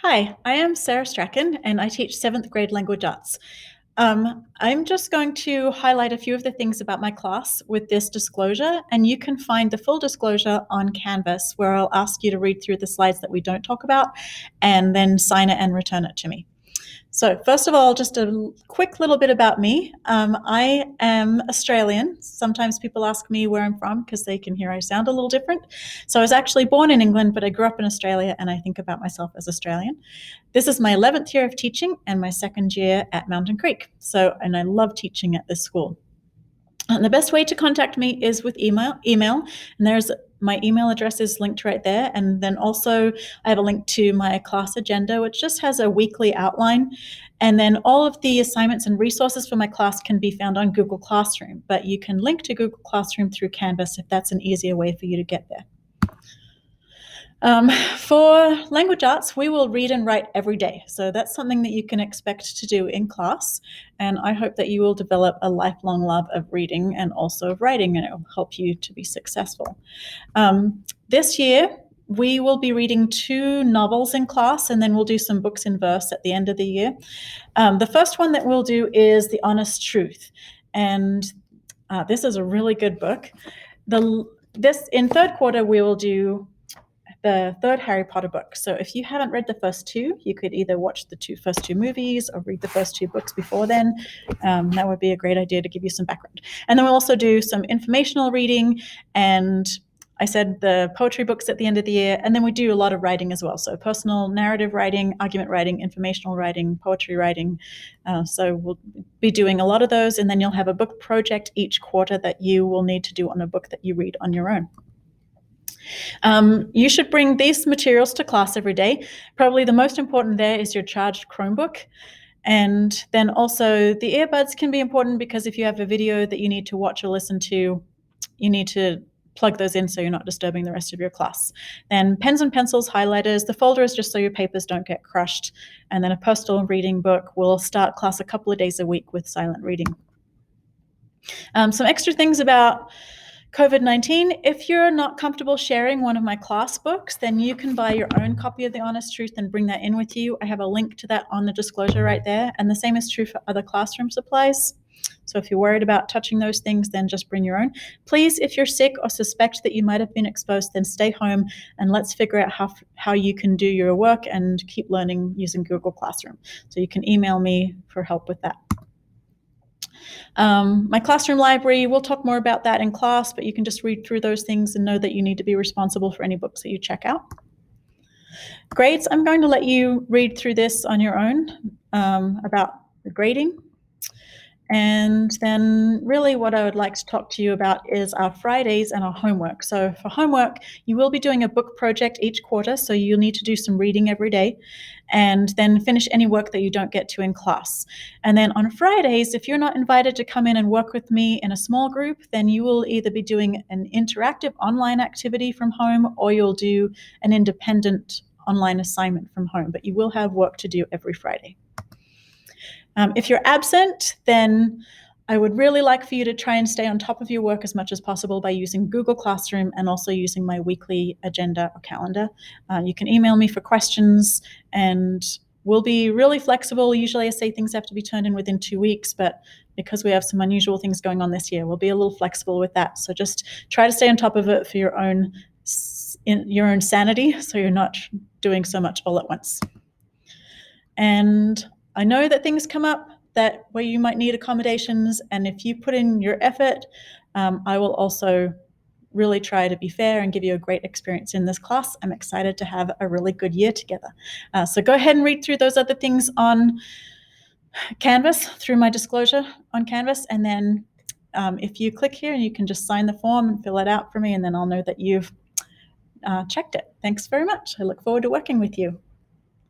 Hi, I am Sarah Strachan and I teach 7th grade language arts. I'm just going to highlight a few of the things about my class with this disclosure, and you can find the full disclosure on Canvas, where I'll ask you to read through the slides that we don't talk about and then sign it and return it to me. So first of all, just a quick little bit about me. I am Australian. Sometimes people ask me where I'm from because they can hear I sound a little different. So I was actually born in England, but I grew up in Australia and I think about myself as Australian. This is my 11th year of teaching and my second year at Mountain Creek. And I love teaching at this school. And the best way to contact me is with email. And there's my email address is linked right there. And then also I have a link to my class agenda, which just has a weekly outline. And then all of the assignments and resources for my class can be found on Google Classroom, but you can link to Google Classroom through Canvas if that's an easier way for you to get there. For language arts, we will read and write every day. So that's something that you can expect to do in class. And I hope that you will develop a lifelong love of reading and also of writing, and it will help you to be successful. This year, we will be reading 2 novels in class, and then we'll do some books in verse at the end of the year. The first one that we'll do is The Honest Truth. And this is a really good book. In third quarter, we will do the third Harry Potter book. So if you haven't read the first 2, you could either watch the first 2 movies or read the first 2 books before then. That would be a great idea to give you some background. And then we'll also do some informational reading, and I said the poetry books at the end of the year, and then we do a lot of writing as well. So personal narrative writing, argument writing, informational writing, poetry writing. So we'll be doing a lot of those, and then you'll have a book project each quarter that you will need to do on a book that you read on your own. You should bring these materials to class every day. Probably the most important there is your charged Chromebook. And then also the earbuds can be important because if you have a video that you need to watch or listen to, you need to plug those in so you're not disturbing the rest of your class. Then pens and pencils, highlighters. The folder is just so your papers don't get crushed. And then a postal reading book. We'll start class a couple of days a week with silent reading. Some extra things about COVID-19, if you're not comfortable sharing one of my class books, then you can buy your own copy of The Honest Truth and bring that in with you. I have a link to that on the disclosure right there. And the same is true for other classroom supplies. So if you're worried about touching those things, then just bring your own. Please, if you're sick or suspect that you might have been exposed, then stay home and let's figure out how you can do your work and keep learning using Google Classroom. So you can email me for help with that. My classroom library, we'll talk more about that in class, but you can just read through those things and know that you need to be responsible for any books that you check out. Grades, I'm going to let you read through this on your own about the grading. And then really what I would like to talk to you about is our Fridays and our homework. So for homework, you will be doing a book project each quarter, so you'll need to do some reading every day and then finish any work that you don't get to in class. And then on Fridays, if you're not invited to come in and work with me in a small group, then you will either be doing an interactive online activity from home or you'll do an independent online assignment from home, but you will have work to do every Friday. If you're absent, then I would really like for you to try and stay on top of your work as much as possible by using Google Classroom and also using my weekly agenda or calendar. You can email me for questions and we'll be really flexible. Usually I say things have to be turned in within 2 weeks, but because we have some unusual things going on this year, we'll be a little flexible with that. So just try to stay on top of it for your own sanity so you're not doing so much all at once. And I know that things come up where you might need accommodations, and if you put in your effort, I will also really try to be fair and give you a great experience in this class. I'm excited to have a really good year together. So go ahead and read through those other things on Canvas through my disclosure on Canvas, and then if you click here, you can just sign the form and fill it out for me, and then I'll know that you've checked it. Thanks very much. I look forward to working with you.